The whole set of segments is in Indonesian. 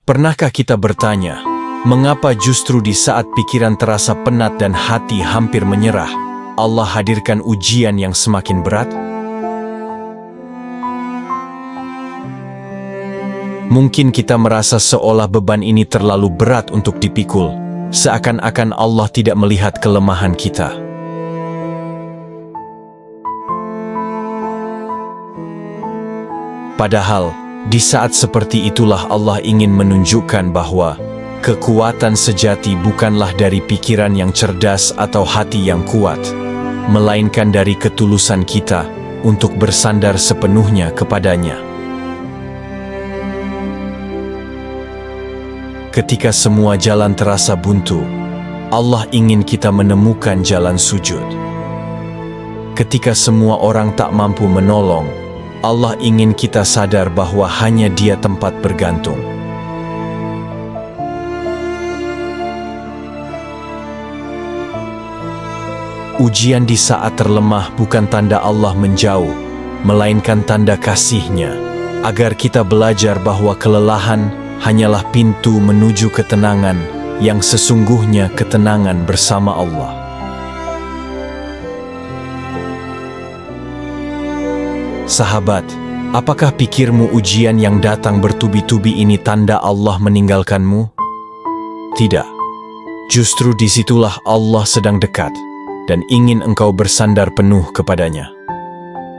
Pernahkah kita bertanya, mengapa justru di saat pikiran terasa penat dan hati hampir menyerah, Allah hadirkan ujian yang semakin berat? Mungkin kita merasa seolah beban ini terlalu berat untuk dipikul, seakan-akan Allah tidak melihat kelemahan kita. Padahal, di saat seperti itulah Allah ingin menunjukkan bahwa kekuatan sejati bukanlah dari pikiran yang cerdas atau hati yang kuat, melainkan dari ketulusan kita untuk bersandar sepenuhnya kepadanya. Ketika semua jalan terasa buntu, Allah ingin kita menemukan jalan sujud. Ketika semua orang tak mampu menolong, Allah ingin kita sadar bahwa hanya Dia tempat bergantung. Ujian di saat terlemah bukan tanda Allah menjauh, melainkan tanda kasih-Nya, agar kita belajar bahwa kelelahan hanyalah pintu menuju ketenangan yang sesungguhnya ketenangan bersama Allah. Sahabat, apakah pikirmu ujian yang datang bertubi-tubi ini tanda Allah meninggalkanmu? Tidak. Justru disitulah Allah sedang dekat dan ingin engkau bersandar penuh kepadanya.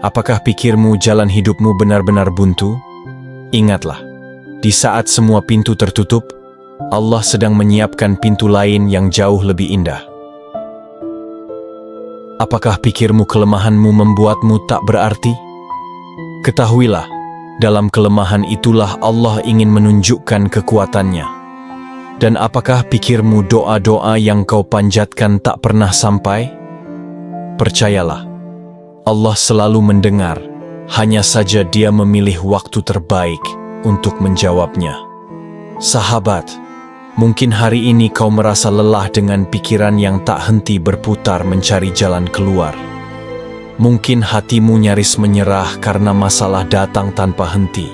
Apakah pikirmu jalan hidupmu benar-benar buntu? Ingatlah, di saat semua pintu tertutup, Allah sedang menyiapkan pintu lain yang jauh lebih indah. Apakah pikirmu kelemahanmu membuatmu tak berarti? Ketahuilah, dalam kelemahan itulah Allah ingin menunjukkan kekuatannya. Dan apakah pikirmu doa-doa yang kau panjatkan tak pernah sampai? Percayalah, Allah selalu mendengar, hanya saja Dia memilih waktu terbaik untuk menjawabnya. Sahabat, mungkin hari ini kau merasa lelah dengan pikiran yang tak henti berputar mencari jalan keluar. Mungkin hatimu nyaris menyerah karena masalah datang tanpa henti.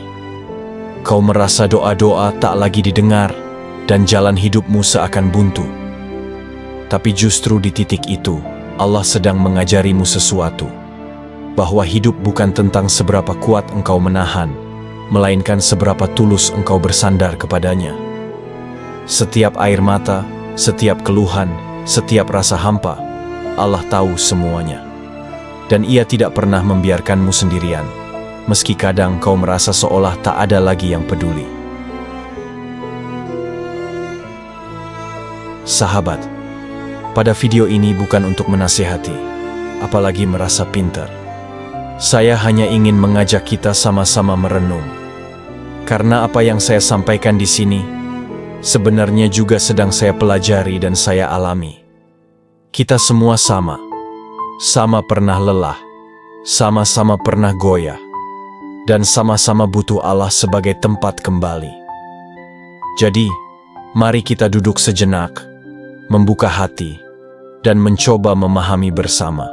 Kau merasa doa-doa tak lagi didengar dan jalan hidupmu seakan buntu. Tapi justru di titik itu, Allah sedang mengajarimu sesuatu. Bahwa hidup bukan tentang seberapa kuat engkau menahan, melainkan seberapa tulus engkau bersandar kepadanya. Setiap air mata, setiap keluhan, setiap rasa hampa, Allah tahu semuanya. Dan Ia tidak pernah membiarkanmu sendirian, meski kadang kau merasa seolah tak ada lagi yang peduli. Sahabat, pada video ini bukan untuk menasihati, apalagi merasa pintar. Saya hanya ingin mengajak kita sama-sama merenung. Karena apa yang saya sampaikan di sini, sebenarnya juga sedang saya pelajari dan saya alami. Kita semua sama pernah lelah, sama-sama pernah goyah, dan sama-sama butuh Allah sebagai tempat kembali. Jadi, mari kita duduk sejenak, membuka hati, dan mencoba memahami bersama.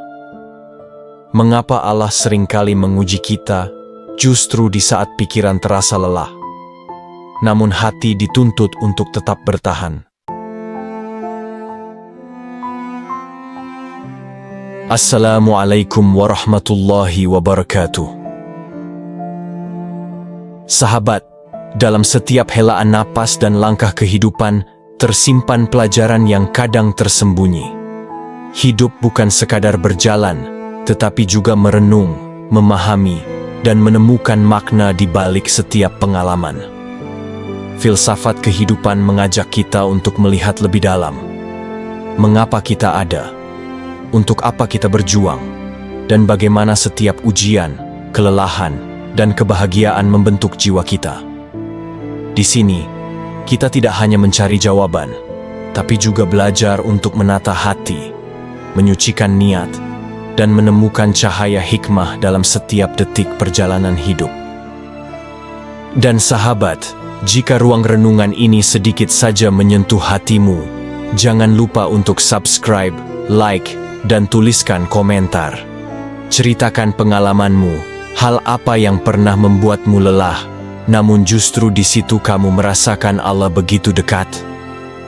Mengapa Allah seringkali menguji kita justru di saat pikiran terasa lelah, namun hati dituntut untuk tetap bertahan? Assalamualaikum warahmatullahi wabarakatuh. Sahabat, dalam setiap helaan napas dan langkah kehidupan tersimpan pelajaran yang kadang tersembunyi. Hidup bukan sekadar berjalan, tetapi juga merenung, memahami, dan menemukan makna di balik setiap pengalaman. Filsafat kehidupan mengajak kita untuk melihat lebih dalam. Mengapa kita ada? Untuk apa kita berjuang, dan bagaimana setiap ujian, kelelahan, dan kebahagiaan membentuk jiwa kita. Di sini, kita tidak hanya mencari jawaban, tapi juga belajar untuk menata hati, menyucikan niat, dan menemukan cahaya hikmah dalam setiap detik perjalanan hidup. Dan sahabat, jika ruang renungan ini sedikit saja menyentuh hatimu, jangan lupa untuk subscribe, like, dan tuliskan komentar. Ceritakan pengalamanmu, hal apa yang pernah membuatmu lelah, namun justru di situ kamu merasakan Allah begitu dekat.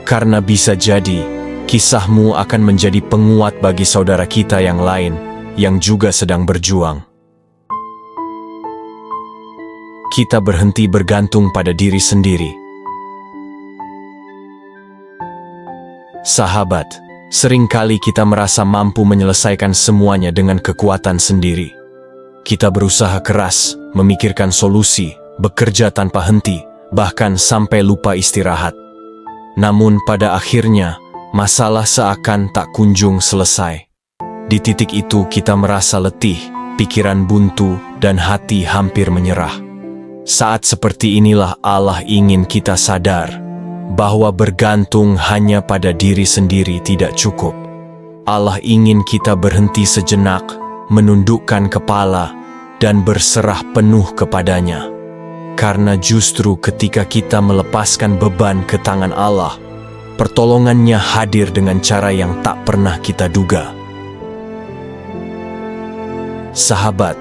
Karena bisa jadi, kisahmu akan menjadi penguat bagi saudara kita yang lain, yang juga sedang berjuang. Kita berhenti bergantung pada diri sendiri. Sahabat, seringkali kita merasa mampu menyelesaikan semuanya dengan kekuatan sendiri. Kita berusaha keras, memikirkan solusi, bekerja tanpa henti, bahkan sampai lupa istirahat. Namun pada akhirnya, masalah seakan tak kunjung selesai. Di titik itu kita merasa letih, pikiran buntu, dan hati hampir menyerah. Saat seperti inilah Allah ingin kita sadar bahwa bergantung hanya pada diri sendiri tidak cukup. Allah ingin kita berhenti sejenak, menundukkan kepala, dan berserah penuh kepadanya. Karena justru ketika kita melepaskan beban ke tangan Allah, pertolongannya hadir dengan cara yang tak pernah kita duga. Sahabat,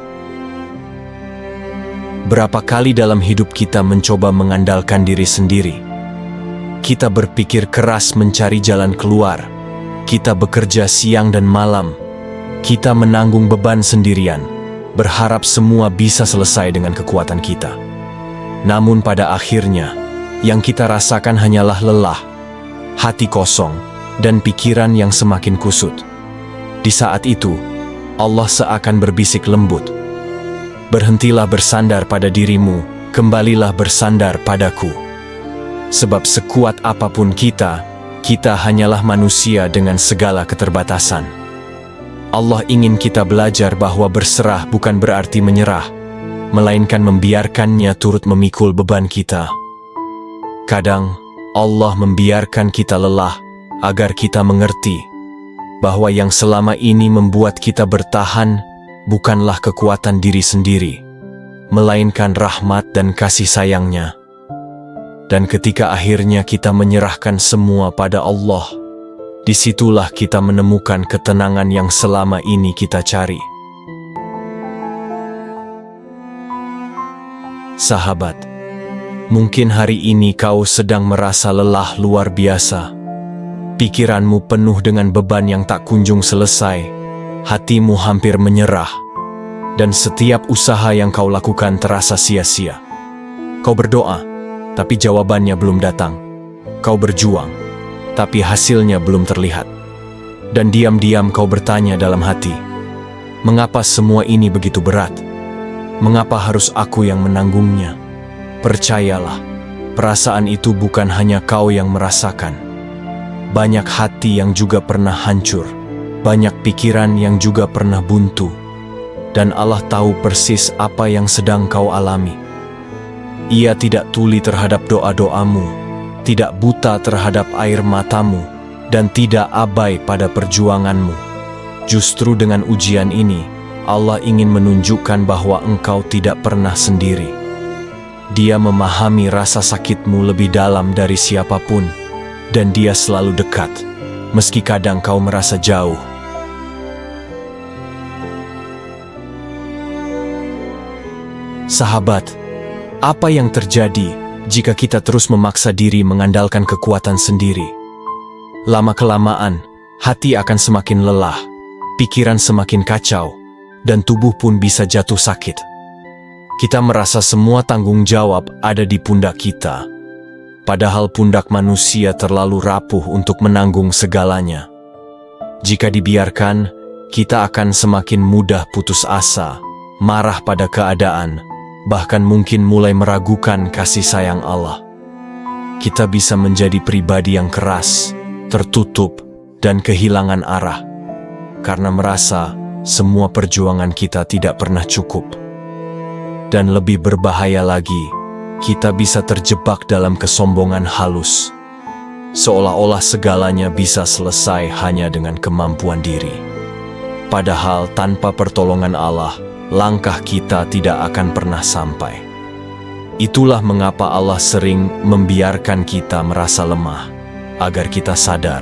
berapa kali dalam hidup kita mencoba mengandalkan diri sendiri? Kita berpikir keras mencari jalan keluar. Kita bekerja siang dan malam. Kita menanggung beban sendirian, berharap semua bisa selesai dengan kekuatan kita. Namun pada akhirnya, yang kita rasakan hanyalah lelah, hati kosong, dan pikiran yang semakin kusut. Di saat itu, Allah seakan berbisik lembut, "Berhentilah bersandar pada dirimu, kembalilah bersandar padaku." Sebab sekuat apapun kita hanyalah manusia dengan segala keterbatasan. Allah ingin kita belajar bahwa berserah bukan berarti menyerah, melainkan membiarkannya turut memikul beban kita. Kadang, Allah membiarkan kita lelah agar kita mengerti bahwa yang selama ini membuat kita bertahan bukanlah kekuatan diri sendiri, melainkan rahmat dan kasih sayangnya. Dan ketika akhirnya kita menyerahkan semua pada Allah, disitulah kita menemukan ketenangan yang selama ini kita cari. Sahabat, mungkin hari ini kau sedang merasa lelah luar biasa. Pikiranmu penuh dengan beban yang tak kunjung selesai, hatimu hampir menyerah, dan setiap usaha yang kau lakukan terasa sia-sia. Kau berdoa, tapi jawabannya belum datang. Kau berjuang, tapi hasilnya belum terlihat. Dan diam-diam kau bertanya dalam hati, mengapa semua ini begitu berat? Mengapa harus aku yang menanggungnya? Percayalah, perasaan itu bukan hanya kau yang merasakan. Banyak hati yang juga pernah hancur, banyak pikiran yang juga pernah buntu. Dan Allah tahu persis apa yang sedang kau alami. Ia tidak tuli terhadap doa-doamu, tidak buta terhadap air matamu, dan tidak abai pada perjuanganmu. Justru dengan ujian ini, Allah ingin menunjukkan bahwa engkau tidak pernah sendiri. Dia memahami rasa sakitmu lebih dalam dari siapapun, dan Dia selalu dekat, meski kadang kau merasa jauh. Sahabat, apa yang terjadi jika kita terus memaksa diri mengandalkan kekuatan sendiri? Lama-kelamaan, hati akan semakin lelah, pikiran semakin kacau, dan tubuh pun bisa jatuh sakit. Kita merasa semua tanggung jawab ada di pundak kita, padahal pundak manusia terlalu rapuh untuk menanggung segalanya. Jika dibiarkan, kita akan semakin mudah putus asa, marah pada keadaan, bahkan mungkin mulai meragukan kasih sayang Allah. Kita bisa menjadi pribadi yang keras, tertutup, dan kehilangan arah, karena merasa semua perjuangan kita tidak pernah cukup. Dan lebih berbahaya lagi, kita bisa terjebak dalam kesombongan halus, seolah-olah segalanya bisa selesai hanya dengan kemampuan diri. Padahal tanpa pertolongan Allah, langkah kita tidak akan pernah sampai. Itulah mengapa Allah sering membiarkan kita merasa lemah, agar kita sadar.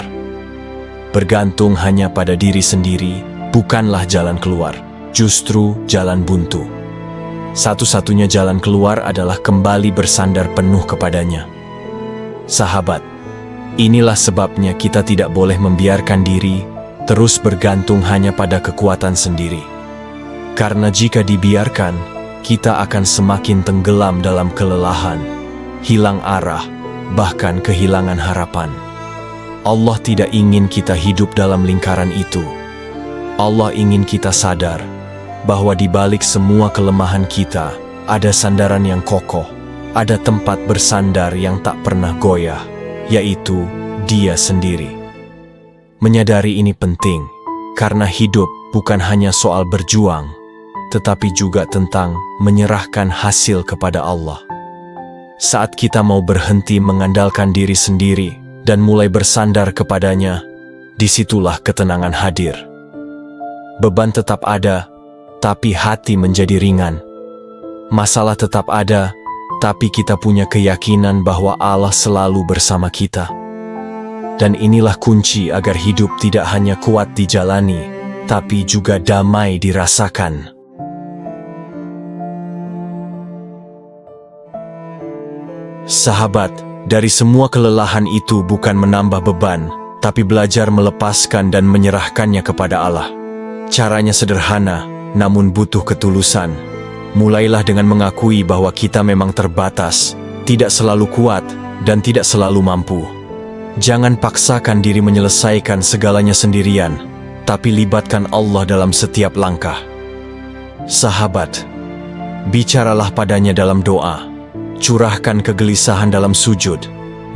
Bergantung hanya pada diri sendiri bukanlah jalan keluar, justru jalan buntu. satu-satunya jalan keluar adalah kembali bersandar penuh kepadanya. Sahabat, inilah sebabnya kita tidak boleh membiarkan diri terus bergantung hanya pada kekuatan sendiri. Karena jika dibiarkan, kita akan semakin tenggelam dalam kelelahan, hilang arah, bahkan kehilangan harapan. Allah tidak ingin kita hidup dalam lingkaran itu. Allah ingin kita sadar bahwa di balik semua kelemahan kita ada sandaran yang kokoh, ada tempat bersandar yang tak pernah goyah, yaitu Dia sendiri. Menyadari ini penting, karena hidup bukan hanya soal berjuang, tetapi juga tentang menyerahkan hasil kepada Allah. Saat kita mau berhenti mengandalkan diri sendiri dan mulai bersandar kepadanya, disitulah ketenangan hadir. Beban tetap ada, tapi hati menjadi ringan. Masalah tetap ada, tapi kita punya keyakinan bahwa Allah selalu bersama kita. Dan inilah kunci agar hidup tidak hanya kuat dijalani, tapi juga damai dirasakan. Sahabat, dari semua kelelahan itu bukan menambah beban, tapi belajar melepaskan dan menyerahkannya kepada Allah. Caranya sederhana, namun butuh ketulusan. Mulailah dengan mengakui bahwa kita memang terbatas, tidak selalu kuat, dan tidak selalu mampu. Jangan paksakan diri menyelesaikan segalanya sendirian, tapi libatkan Allah dalam setiap langkah. Sahabat, bicaralah padanya dalam doa, curahkan kegelisahan dalam sujud,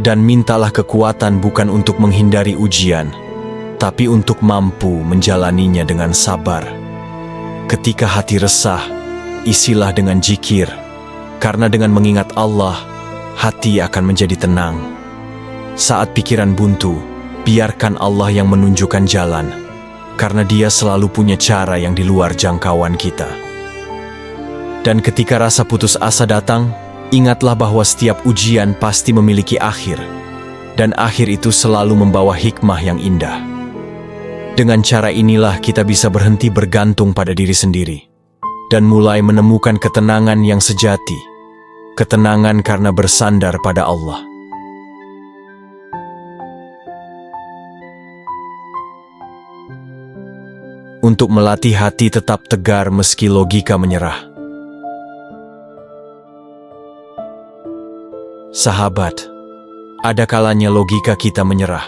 dan mintalah kekuatan bukan untuk menghindari ujian, tapi untuk mampu menjalaninya dengan sabar. Ketika hati resah, isilah dengan zikir, karena dengan mengingat Allah, hati akan menjadi tenang. Saat pikiran buntu, biarkan Allah yang menunjukkan jalan, karena Dia selalu punya cara yang di luar jangkauan kita. Dan ketika rasa putus asa datang, ingatlah bahwa setiap ujian pasti memiliki akhir, dan akhir itu selalu membawa hikmah yang indah. Dengan cara inilah kita bisa berhenti bergantung pada diri sendiri, dan mulai menemukan ketenangan yang sejati, ketenangan karena bersandar pada Allah. Untuk melatih hati tetap tegar meski logika menyerah. Sahabat, ada kalanya logika kita menyerah.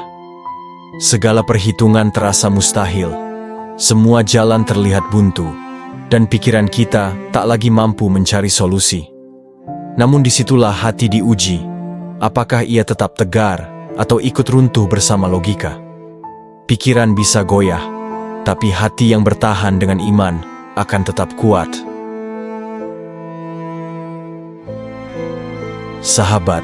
Segala perhitungan terasa mustahil, semua jalan terlihat buntu, dan pikiran kita tak lagi mampu mencari solusi. Namun disitulah hati diuji, apakah ia tetap tegar atau ikut runtuh bersama logika. Pikiran bisa goyah, tapi hati yang bertahan dengan iman akan tetap kuat. Sahabat,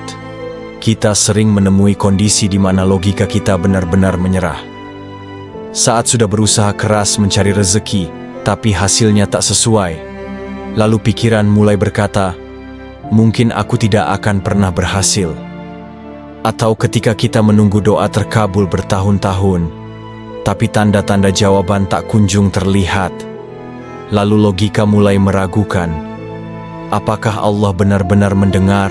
kita sering menemui kondisi di mana logika kita benar-benar menyerah. Saat sudah berusaha keras mencari rezeki, tapi hasilnya tak sesuai, lalu pikiran mulai berkata, mungkin aku tidak akan pernah berhasil. Atau ketika kita menunggu doa terkabul bertahun-tahun, tapi tanda-tanda jawaban tak kunjung terlihat, lalu logika mulai meragukan, apakah Allah benar-benar mendengar?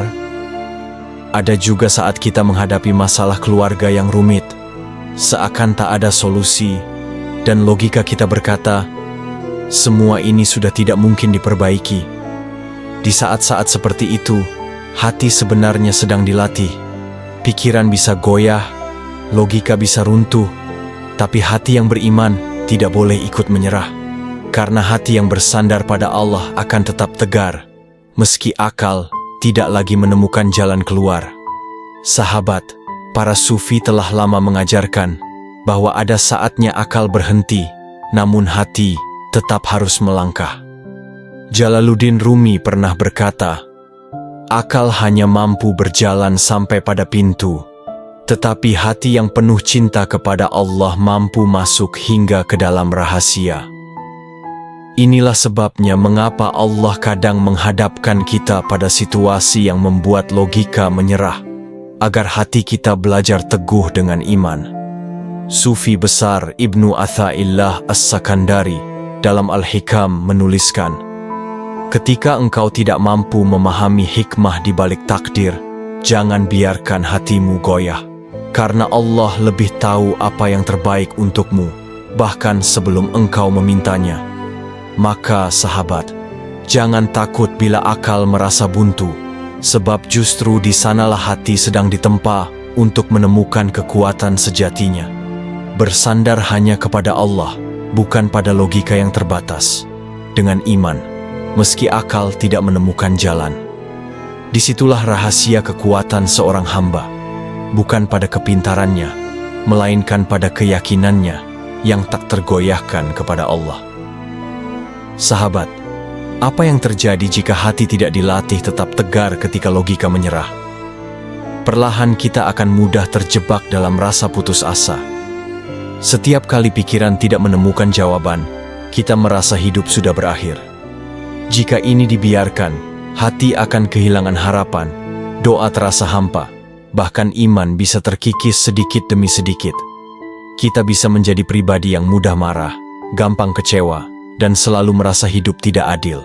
Ada juga saat kita menghadapi masalah keluarga yang rumit, seakan tak ada solusi, dan logika kita berkata, semua ini sudah tidak mungkin diperbaiki. Di saat-saat seperti itu, hati sebenarnya sedang dilatih. Pikiran bisa goyah, logika bisa runtuh, tapi hati yang beriman tidak boleh ikut menyerah. Karena hati yang bersandar pada Allah akan tetap tegar, meski akal tidak lagi menemukan jalan keluar. Sahabat, para sufi telah lama mengajarkan bahwa ada saatnya akal berhenti, namun hati tetap harus melangkah. Jalaluddin Rumi pernah berkata, akal hanya mampu berjalan sampai pada pintu, tetapi hati yang penuh cinta kepada Allah mampu masuk hingga ke dalam rahasia. Inilah sebabnya mengapa Allah kadang menghadapkan kita pada situasi yang membuat logika menyerah, agar hati kita belajar teguh dengan iman. Sufi besar Ibnu Atha'illah As-Sakandari dalam Al-Hikam menuliskan, Ketika engkau tidak mampu memahami hikmah di balik takdir, jangan biarkan hatimu goyah. Karena Allah lebih tahu apa yang terbaik untukmu, bahkan sebelum engkau memintanya. Maka sahabat, jangan takut bila akal merasa buntu, sebab justru di sanalah hati sedang ditempa untuk menemukan kekuatan sejatinya. Bersandar hanya kepada Allah, bukan pada logika yang terbatas. Dengan iman, meski akal tidak menemukan jalan. Disitulah rahasia kekuatan seorang hamba, bukan pada kepintarannya, melainkan pada keyakinannya yang tak tergoyahkan kepada Allah. Sahabat, apa yang terjadi jika hati tidak dilatih tetap tegar ketika logika menyerah? Perlahan kita akan mudah terjebak dalam rasa putus asa. Setiap kali pikiran tidak menemukan jawaban, kita merasa hidup sudah berakhir. Jika ini dibiarkan, hati akan kehilangan harapan, doa terasa hampa, bahkan iman bisa terkikis sedikit demi sedikit. Kita bisa menjadi pribadi yang mudah marah, gampang kecewa, dan selalu merasa hidup tidak adil.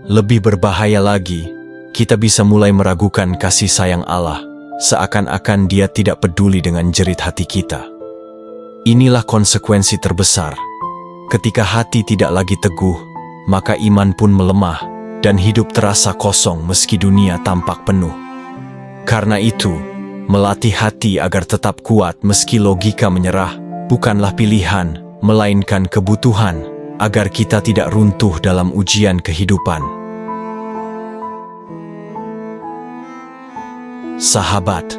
Lebih berbahaya lagi, kita bisa mulai meragukan kasih sayang Allah, seakan-akan Dia tidak peduli dengan jerit hati kita. Inilah konsekuensi terbesar. Ketika hati tidak lagi teguh, maka iman pun melemah, dan hidup terasa kosong meski dunia tampak penuh. Karena itu, melatih hati agar tetap kuat meski logika menyerah, bukanlah pilihan, melainkan kebutuhan, agar kita tidak runtuh dalam ujian kehidupan. Sahabat,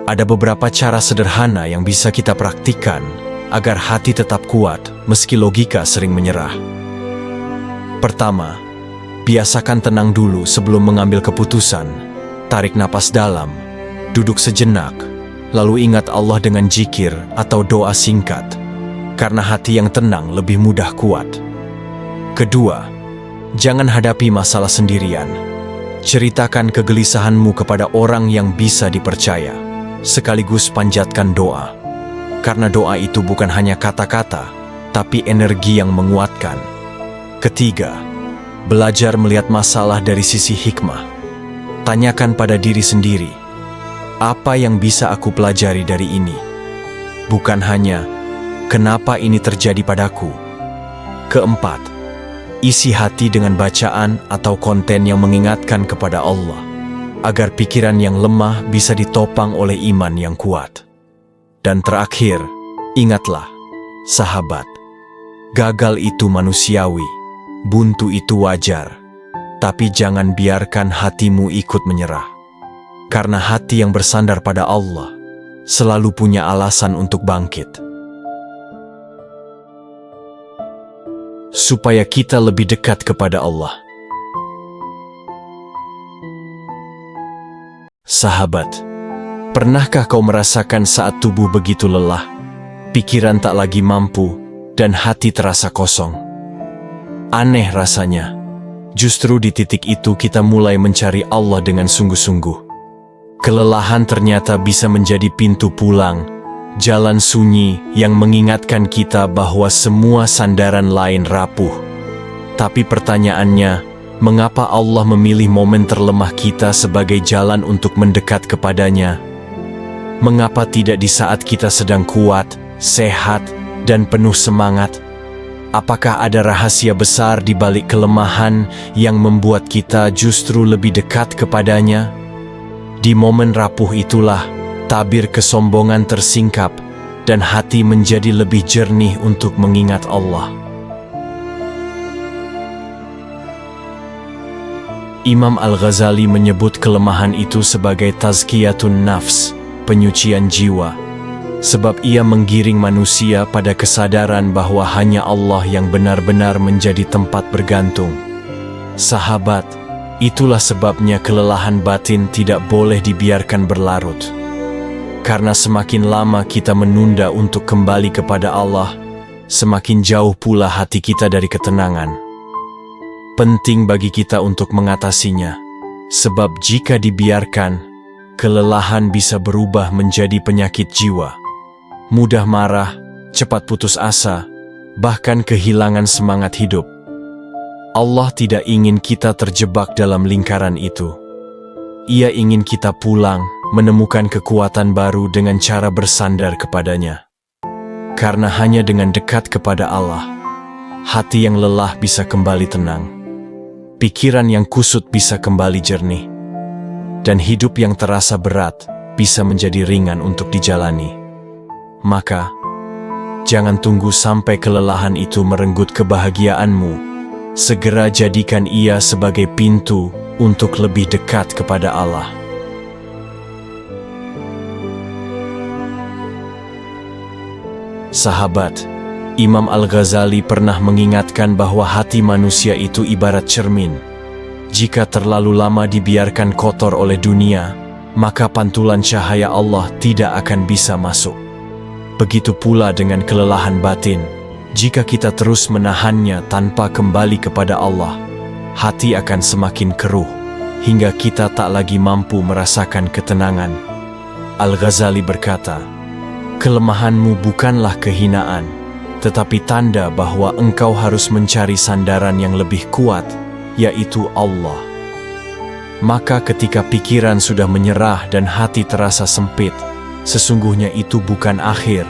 ada beberapa cara sederhana yang bisa kita praktikkan agar hati tetap kuat meski logika sering menyerah. Pertama, biasakan tenang dulu sebelum mengambil keputusan. Tarik napas dalam, duduk sejenak, lalu ingat Allah dengan zikir atau doa singkat, karena hati yang tenang lebih mudah kuat. Kedua, jangan hadapi masalah sendirian. Ceritakan kegelisahanmu kepada orang yang bisa dipercaya, sekaligus panjatkan doa. Karena doa itu bukan hanya kata-kata, tapi energi yang menguatkan. Ketiga, belajar melihat masalah dari sisi hikmah. Tanyakan pada diri sendiri, apa yang bisa aku pelajari dari ini? Bukan hanya, kenapa ini terjadi padaku? Keempat, isi hati dengan bacaan atau konten yang mengingatkan kepada Allah, agar pikiran yang lemah bisa ditopang oleh iman yang kuat. Dan terakhir, ingatlah, sahabat, gagal itu manusiawi, buntu itu wajar, tapi jangan biarkan hatimu ikut menyerah. Karena hati yang bersandar pada Allah selalu punya alasan untuk bangkit. Supaya kita lebih dekat kepada Allah. Sahabat, pernahkah kau merasakan saat tubuh begitu lelah, pikiran tak lagi mampu, dan hati terasa kosong? Aneh rasanya, justru di titik itu kita mulai mencari Allah dengan sungguh-sungguh. Kelelahan ternyata bisa menjadi pintu pulang, jalan sunyi yang mengingatkan kita bahwa semua sandaran lain rapuh. Tapi pertanyaannya, mengapa Allah memilih momen terlemah kita sebagai jalan untuk mendekat kepadanya? Mengapa tidak di saat kita sedang kuat, sehat, dan penuh semangat? Apakah ada rahasia besar di balik kelemahan yang membuat kita justru lebih dekat kepadanya? Di momen rapuh itulah tabir kesombongan tersingkap dan hati menjadi lebih jernih untuk mengingat Allah. Imam Al-Ghazali menyebut kelemahan itu sebagai tazkiyatun nafs, penyucian jiwa, sebab ia menggiring manusia pada kesadaran bahwa hanya Allah yang benar-benar menjadi tempat bergantung. Sahabat, itulah sebabnya kelelahan batin tidak boleh dibiarkan berlarut. Karena semakin lama kita menunda untuk kembali kepada Allah, semakin jauh pula hati kita dari ketenangan. Penting bagi kita untuk mengatasinya, sebab jika dibiarkan, kelelahan bisa berubah menjadi penyakit jiwa. Mudah marah, cepat putus asa, bahkan kehilangan semangat hidup. Allah tidak ingin kita terjebak dalam lingkaran itu. Ia ingin kita pulang, menemukan kekuatan baru dengan cara bersandar kepadanya. Karena hanya dengan dekat kepada Allah, hati yang lelah bisa kembali tenang, pikiran yang kusut bisa kembali jernih, dan hidup yang terasa berat bisa menjadi ringan untuk dijalani. Maka, jangan tunggu sampai kelelahan itu merenggut kebahagiaanmu. Segera jadikan ia sebagai pintu untuk lebih dekat kepada Allah. Sahabat, Imam Al-Ghazali pernah mengingatkan bahwa hati manusia itu ibarat cermin. Jika terlalu lama dibiarkan kotor oleh dunia, maka pantulan cahaya Allah tidak akan bisa masuk. Begitu pula dengan kelelahan batin. Jika kita terus menahannya tanpa kembali kepada Allah, hati akan semakin keruh, hingga kita tak lagi mampu merasakan ketenangan. Al-Ghazali berkata, kelemahanmu bukanlah kehinaan, tetapi tanda bahwa engkau harus mencari sandaran yang lebih kuat, yaitu Allah. Maka ketika pikiran sudah menyerah dan hati terasa sempit, sesungguhnya itu bukan akhir,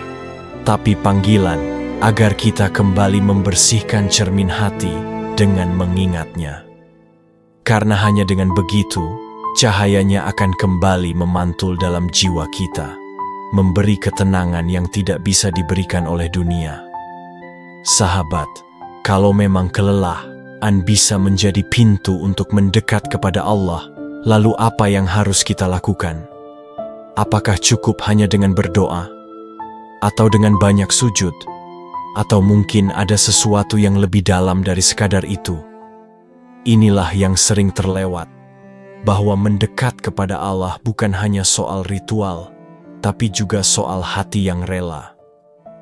tapi panggilan agar kita kembali membersihkan cermin hati dengan mengingatnya. Karena hanya dengan begitu, cahayanya akan kembali memantul dalam jiwa kita, memberi ketenangan yang tidak bisa diberikan oleh dunia. Sahabat, kalau memang kelelahan bisa menjadi pintu untuk mendekat kepada Allah, lalu apa yang harus kita lakukan? Apakah cukup hanya dengan berdoa? Atau dengan banyak sujud? Atau mungkin ada sesuatu yang lebih dalam dari sekadar itu? Inilah yang sering terlewat, bahwa mendekat kepada Allah bukan hanya soal ritual, tapi juga soal hati yang rela.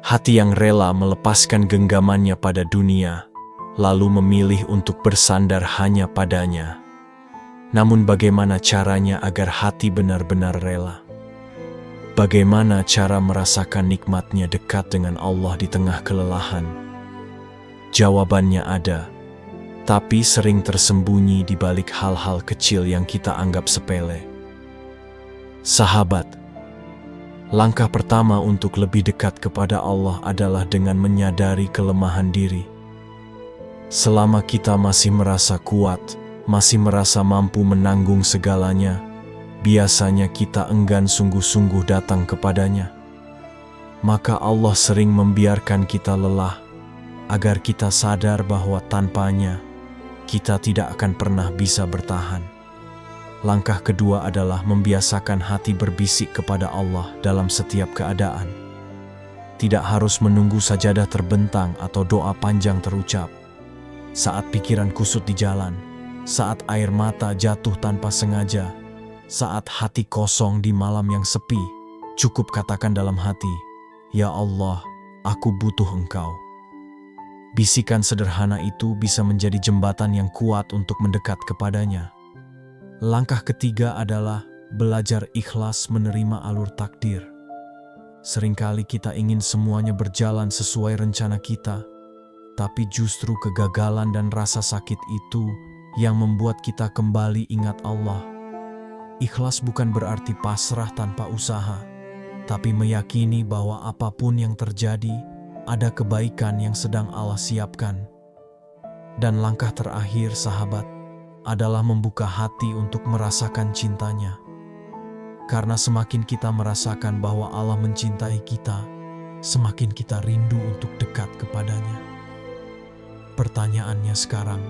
Hati yang rela melepaskan genggamannya pada dunia, lalu memilih untuk bersandar hanya padanya. Namun bagaimana caranya agar hati benar-benar rela? Bagaimana cara merasakan nikmatnya dekat dengan Allah di tengah kelelahan? Jawabannya ada, tapi sering tersembunyi di balik hal-hal kecil yang kita anggap sepele. Sahabat, langkah pertama untuk lebih dekat kepada Allah adalah dengan menyadari kelemahan diri. Selama kita masih merasa kuat, masih merasa mampu menanggung segalanya, biasanya kita enggan sungguh-sungguh datang kepadanya. Maka Allah sering membiarkan kita lelah, agar kita sadar bahwa tanpanya, kita tidak akan pernah bisa bertahan. Langkah kedua adalah membiasakan hati berbisik kepada Allah dalam setiap keadaan. Tidak harus menunggu sajadah terbentang atau doa panjang terucap. Saat pikiran kusut di jalan, saat air mata jatuh tanpa sengaja, saat hati kosong di malam yang sepi, cukup katakan dalam hati, "Ya Allah, aku butuh Engkau." Bisikan sederhana itu bisa menjadi jembatan yang kuat untuk mendekat kepadanya. Langkah ketiga adalah belajar ikhlas menerima alur takdir. Seringkali kita ingin semuanya berjalan sesuai rencana kita, tapi justru kegagalan dan rasa sakit itu yang membuat kita kembali ingat Allah. Ikhlas bukan berarti pasrah tanpa usaha, tapi meyakini bahwa apapun yang terjadi, ada kebaikan yang sedang Allah siapkan. Dan langkah terakhir, sahabat, adalah membuka hati untuk merasakan cintanya. Karena semakin kita merasakan bahwa Allah mencintai kita, semakin kita rindu untuk dekat kepadanya. Pertanyaannya sekarang,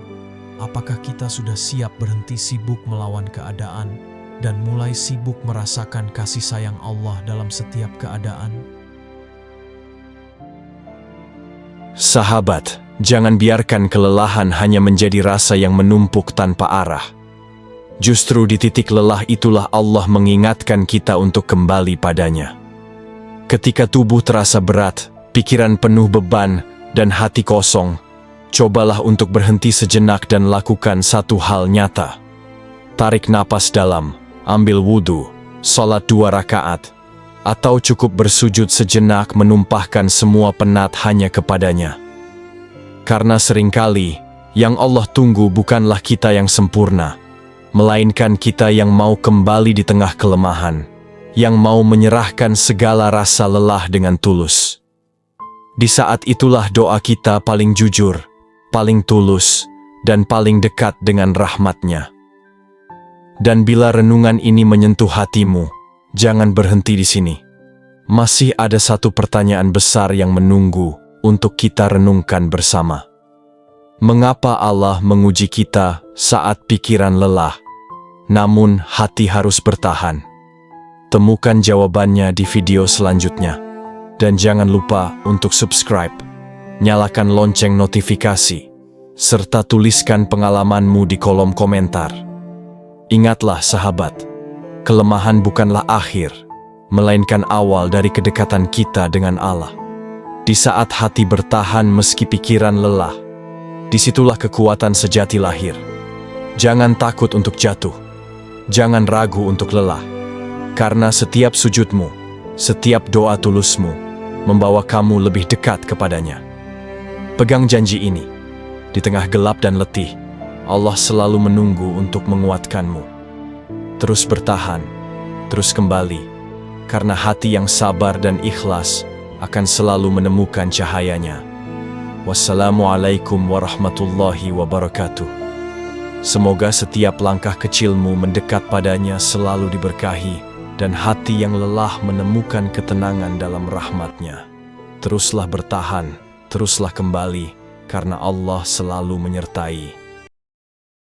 apakah kita sudah siap berhenti sibuk melawan keadaan dan mulai sibuk merasakan kasih sayang Allah dalam setiap keadaan? Sahabat, jangan biarkan kelelahan hanya menjadi rasa yang menumpuk tanpa arah. Justru di titik lelah itulah Allah mengingatkan kita untuk kembali padanya. Ketika tubuh terasa berat, pikiran penuh beban, dan hati kosong, cobalah untuk berhenti sejenak dan lakukan satu hal nyata. Tarik napas dalam, ambil wudhu, sholat 2 rakaat, atau cukup bersujud sejenak menumpahkan semua penat hanya kepadanya. Karena seringkali yang Allah tunggu bukanlah kita yang sempurna, melainkan kita yang mau kembali di tengah kelemahan, yang mau menyerahkan segala rasa lelah dengan tulus. Di saat itulah doa kita paling jujur, paling tulus, dan paling dekat dengan rahmat-Nya. Dan bila renungan ini menyentuh hatimu, jangan berhenti di sini. Masih ada satu pertanyaan besar yang menunggu untuk kita renungkan bersama. Mengapa Allah menguji kita saat pikiran lelah, namun hati harus bertahan? Temukan jawabannya di video selanjutnya. Dan jangan lupa untuk subscribe, nyalakan lonceng notifikasi, serta tuliskan pengalamanmu di kolom komentar. Ingatlah sahabat, kelemahan bukanlah akhir, melainkan awal dari kedekatan kita dengan Allah. Di saat hati bertahan meski pikiran lelah, disitulah kekuatan sejati lahir. Jangan takut untuk jatuh, jangan ragu untuk lelah, karena setiap sujudmu, setiap doa tulusmu, membawa kamu lebih dekat kepadanya. Pegang janji ini, di tengah gelap dan letih, Allah selalu menunggu untuk menguatkanmu. Terus bertahan, terus kembali, karena hati yang sabar dan ikhlas akan selalu menemukan cahayanya. Wassalamualaikum warahmatullahi wabarakatuh. Semoga setiap langkah kecilmu mendekat padanya selalu diberkahi, dan hati yang lelah menemukan ketenangan dalam rahmat-Nya. Teruslah bertahan, teruslah kembali, karena Allah selalu menyertai.